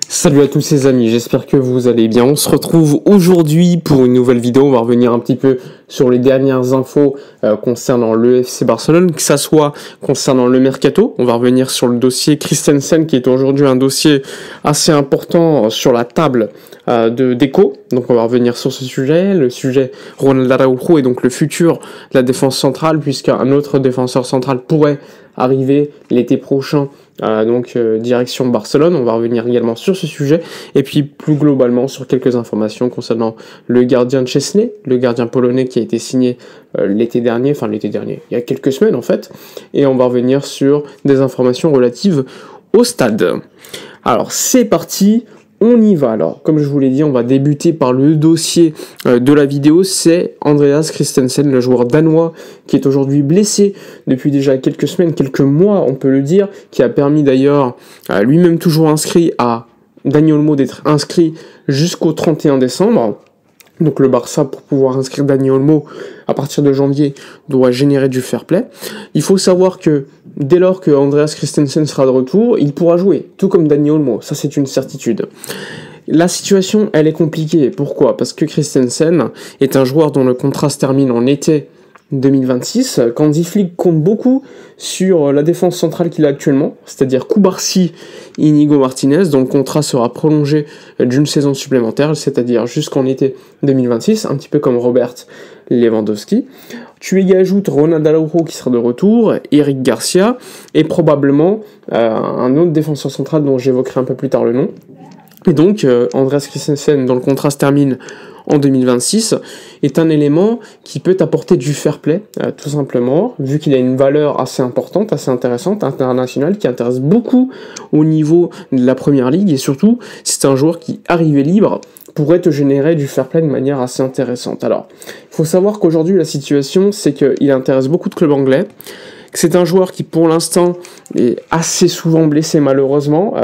Salut à tous les amis, j'espère que vous allez bien. On se retrouve aujourd'hui pour une nouvelle vidéo. On va revenir un petit peu sur les dernières infos concernant le FC Barcelone, que ça soit concernant le mercato. On va revenir sur le dossier Christensen, qui est aujourd'hui un dossier assez important sur la table d'Echo. Donc on va revenir sur ce sujet, le sujet Ronald Araujo et donc le futur de la défense centrale, puisqu'un autre défenseur central pourrait arriver l'été prochain. Direction Barcelone, on va revenir également sur ce sujet, et puis plus globalement sur quelques informations concernant le gardien de Szczesny, le gardien polonais qui a été signé l'été dernier, il y a quelques semaines en fait, et on va revenir sur des informations relatives au stade. Alors c'est parti, on y va. Alors, comme je vous l'ai dit, on va débuter par le dossier de la vidéo. C'est Andreas Christensen, le joueur danois qui est aujourd'hui blessé depuis déjà quelques semaines, quelques mois, on peut le dire, qui a permis d'ailleurs, lui-même toujours inscrit, à Dani Olmo d'être inscrit jusqu'au 31 décembre. Donc le Barça, pour pouvoir inscrire Dani Olmo à partir de janvier, doit générer du fair play. Il faut savoir que dès lors que Andreas Christensen sera de retour, il pourra jouer, tout comme Dani Olmo, ça c'est une certitude. La situation, elle est compliquée. Pourquoi ? Parce que Christensen est un joueur dont le contrat se termine en été 2026. Hansi Flick compte beaucoup sur la défense centrale qu'il a actuellement, c'est-à-dire Cubarsí et Inigo Martinez, dont le contrat sera prolongé d'une saison supplémentaire, c'est-à-dire jusqu'en été 2026, un petit peu comme Robert Lewandowski. Tu y ajoutes Ronald Araujo qui sera de retour, Eric Garcia, et probablement un autre défenseur central dont j'évoquerai un peu plus tard le nom. Et donc, Andreas Christensen, dont le contrat se termine en 2026, est un élément qui peut apporter du fair play, tout simplement, vu qu'il a une valeur assez importante, assez intéressante, internationale, qui intéresse beaucoup au niveau de la Première Ligue, et surtout, c'est un joueur qui, arrivé libre, pourrait te générer du fair play de manière assez intéressante. Alors, il faut savoir qu'aujourd'hui, la situation, c'est qu'il intéresse beaucoup de clubs anglais. C'est un joueur qui, pour l'instant, est assez souvent blessé, malheureusement.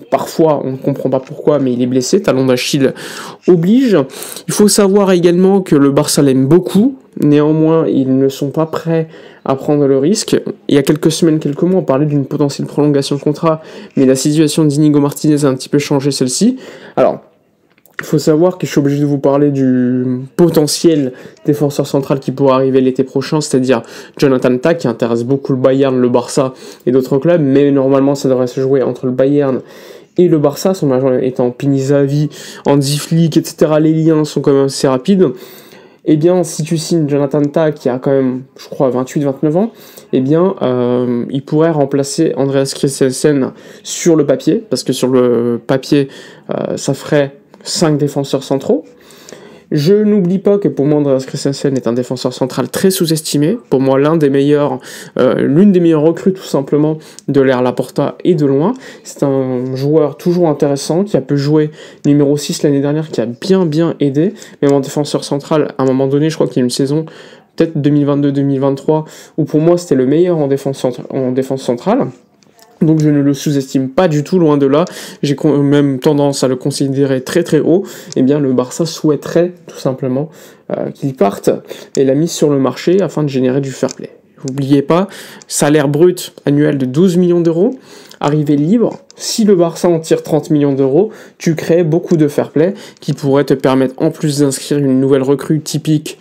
Parfois, on ne comprend pas pourquoi, mais il est blessé. Talon d'Achille oblige. Il faut savoir également que le Barça l'aime beaucoup. Néanmoins, ils ne sont pas prêts à prendre le risque. Il y a quelques semaines, quelques mois, on parlait d'une potentielle prolongation de contrat, mais la situation d'Inigo Martinez a un petit peu changé celle-ci. Alors, il faut savoir que je suis obligé de vous parler du potentiel défenseur central qui pourrait arriver l'été prochain, c'est-à-dire Jonathan Tah, qui intéresse beaucoup le Bayern, le Barça et d'autres clubs, mais normalement ça devrait se jouer entre le Bayern et le Barça, son agent étant Pini Zahavi, Hansi Flick, etc. Les liens sont quand même assez rapides. Eh bien, si tu signes Jonathan Tah, qui a quand même, je crois, 28-29 ans, eh bien, il pourrait remplacer Andreas Christensen sur le papier, parce que sur le papier, ça ferait 5 défenseurs centraux. Je n'oublie pas que pour moi, Andreas Christensen est un défenseur central très sous-estimé. Pour moi, l'une des meilleures recrues tout simplement de l'ère Laporta et de loin. C'est un joueur toujours intéressant qui a pu jouer numéro 6 l'année dernière, qui a bien aidé. Même en défenseur central, à un moment donné, je crois qu'il y a une saison, peut-être 2022-2023, où pour moi c'était le meilleur en défense centrale. Donc je ne le sous-estime pas du tout, loin de là. J'ai même tendance à le considérer très haut. Eh bien, le Barça souhaiterait tout simplement qu'il parte et l'a mise sur le marché afin de générer du fair play. N'oubliez pas, salaire brut annuel de 12 millions d'euros, arrivée libre. Si le Barça en tire 30 millions d'euros, tu crées beaucoup de fair play qui pourrait te permettre, en plus d'inscrire une nouvelle recrue typique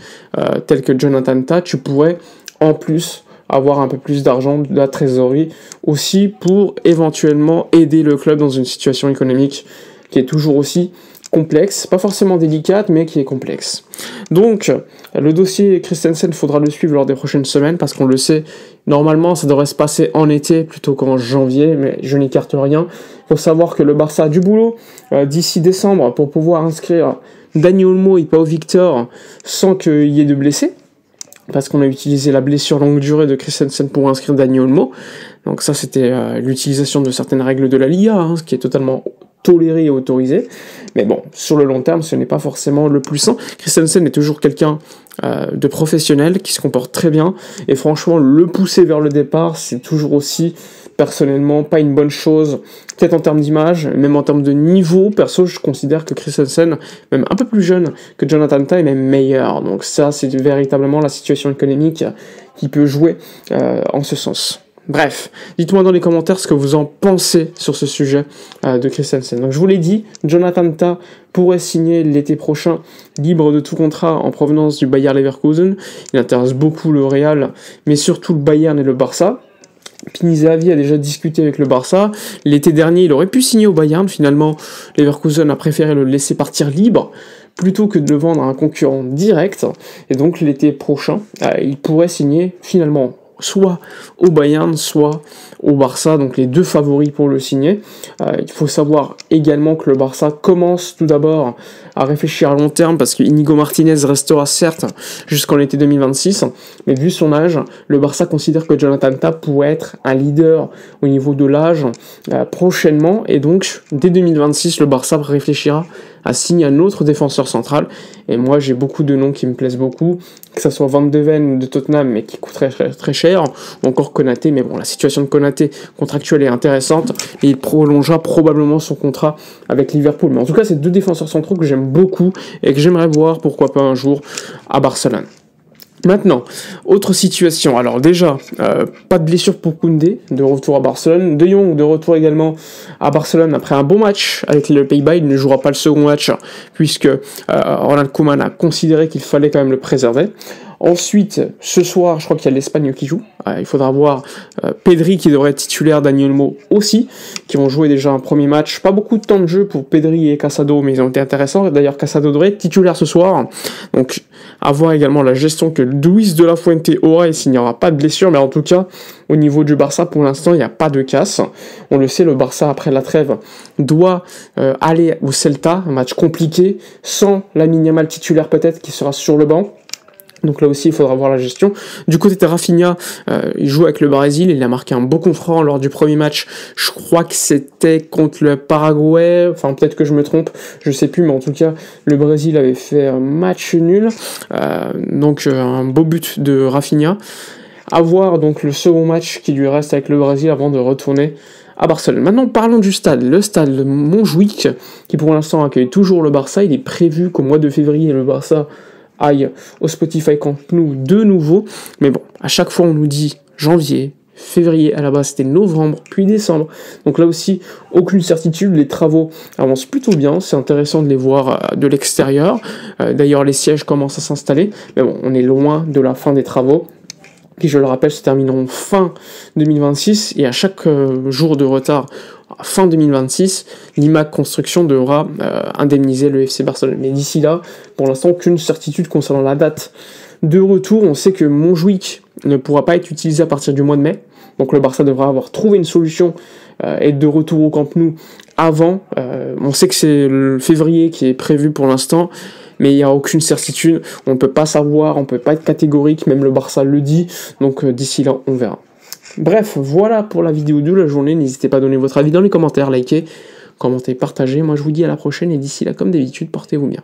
telle que Jonathan Tah, tu pourrais en plus avoir un peu plus d'argent, de la trésorerie, aussi pour éventuellement aider le club dans une situation économique qui est toujours aussi complexe, pas forcément délicate, mais qui est complexe. Donc, le dossier Christensen, il faudra le suivre lors des prochaines semaines, parce qu'on le sait, normalement, ça devrait se passer en été plutôt qu'en janvier, mais je n'écarte rien. Il faut savoir que le Barça a du boulot d'ici décembre pour pouvoir inscrire Dani Olmo et Pau Victor sans qu'il y ait de blessés, parce qu'on a utilisé la blessure longue durée de Christensen pour inscrire Dani Olmo. Donc ça, c'était l'utilisation de certaines règles de la Liga, ce qui est totalement toléré et autorisé. Mais bon, sur le long terme, ce n'est pas forcément le plus sain. Christensen est toujours quelqu'un de professionnel, qui se comporte très bien, et franchement, le pousser vers le départ, c'est toujours aussi, personnellement, pas une bonne chose, peut-être en termes d'image, même en termes de niveau. Perso, je considère que Christensen, même un peu plus jeune que Jonathan Tah, est même meilleur. Donc ça, c'est véritablement la situation économique qui peut jouer en ce sens. Bref, dites-moi dans les commentaires ce que vous en pensez sur ce sujet de Christensen. Donc je vous l'ai dit, Jonathan Tah pourrait signer l'été prochain, libre de tout contrat en provenance du Bayer Leverkusen. Il intéresse beaucoup le Real, mais surtout le Bayern et le Barça. Pini Zahavi a déjà discuté avec le Barça. L'été dernier, il aurait pu signer au Bayern. Finalement, Leverkusen a préféré le laisser partir libre plutôt que de le vendre à un concurrent direct. Et donc l'été prochain, il pourrait signer finalement soit au Bayern, soit au Barça, donc les deux favoris pour le signer. Il faut savoir également que le Barça commence tout d'abord à réfléchir à long terme, parce que Inigo Martinez restera certes jusqu'en été 2026, mais vu son âge, le Barça considère que Jonathan Tah pourrait être un leader au niveau de l'âge prochainement, et donc dès 2026, le Barça réfléchira à signer un autre défenseur central. Et moi, j'ai beaucoup de noms qui me plaisent beaucoup, que ce soit Van de Ven de Tottenham, mais qui coûterait très cher, ou encore Konaté, mais bon, la situation de Konaté contractuelle est intéressante, et il prolongera probablement son contrat avec Liverpool. Mais en tout cas, c'est deux défenseurs centraux que j'aime beaucoup, et que j'aimerais voir, pourquoi pas un jour, à Barcelone. Maintenant, autre situation. Alors déjà, pas de blessure pour Koundé, de retour à Barcelone. De Jong, de retour également à Barcelone après un bon match avec les Pays-Bas. Il ne jouera pas le second match puisque Ronald Koeman a considéré qu'il fallait quand même le préserver. Ensuite, ce soir, je crois qu'il y a l'Espagne qui joue. Il faudra voir Pedri qui devrait être titulaire, Dani Olmo aussi, qui vont jouer déjà un premier match. Pas beaucoup de temps de jeu pour Pedri et Casado, mais ils ont été intéressants. D'ailleurs, Casado devrait être titulaire ce soir. Donc, à voir également la gestion que Luis de la Fuente aura et s'il n'y aura pas de blessure. Mais en tout cas, au niveau du Barça, pour l'instant, il n'y a pas de casse. On le sait, le Barça, après la trêve, doit aller au Celta, un match compliqué, sans Lamine Yamal titulaire peut-être, qui sera sur le banc. Donc là aussi, il faudra voir la gestion. Du côté de Rafinha, il joue avec le Brésil, il a marqué un beau coup franc lors du premier match. Je crois que c'était contre le Paraguay, enfin peut-être que je me trompe, je sais plus, mais en tout cas, le Brésil avait fait un match nul. Donc un beau but de Rafinha. À voir donc le second match qui lui reste avec le Brésil avant de retourner à Barcelone. Maintenant, parlons du stade. Le stade de Montjuïc, qui pour l'instant accueille toujours le Barça, il est prévu qu'au mois de février, le Barça aille au Spotify Camp Nou de nouveau, mais bon, à chaque fois on nous dit janvier, février, à la base c'était novembre, puis décembre, donc là aussi, aucune certitude, les travaux avancent plutôt bien, c'est intéressant de les voir de l'extérieur, d'ailleurs les sièges commencent à s'installer, mais bon, on est loin de la fin des travaux, qui je le rappelle se termineront fin 2026, et à chaque jour de retard, fin 2026, l'IMAC Construction devra indemniser le FC Barcelone. Mais d'ici là, pour l'instant, aucune certitude concernant la date de retour. On sait que Montjuïc ne pourra pas être utilisé à partir du mois de mai. Donc le Barça devra avoir trouvé une solution et être de retour au Camp Nou avant. On sait que c'est le février qui est prévu pour l'instant, mais il n'y a aucune certitude. On ne peut pas savoir, on ne peut pas être catégorique, même le Barça le dit. Donc d'ici là, on verra. Bref, voilà pour la vidéo de la journée. N'hésitez pas à donner votre avis dans les commentaires, likez, commentez, partagez. Moi, je vous dis à la prochaine et d'ici là, comme d'habitude, portez-vous bien.